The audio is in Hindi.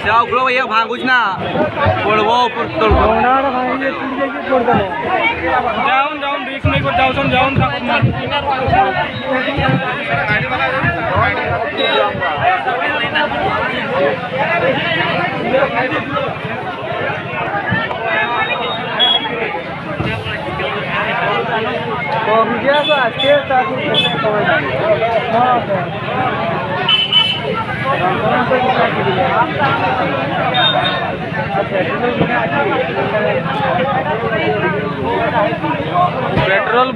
जाओ ग्रो भैया भांगुच ना पड़वो पुतल जाऊन जाऊन बीच में को जाऊन जाऊन तो मीडिया को अच्छे साथ पेट्रोल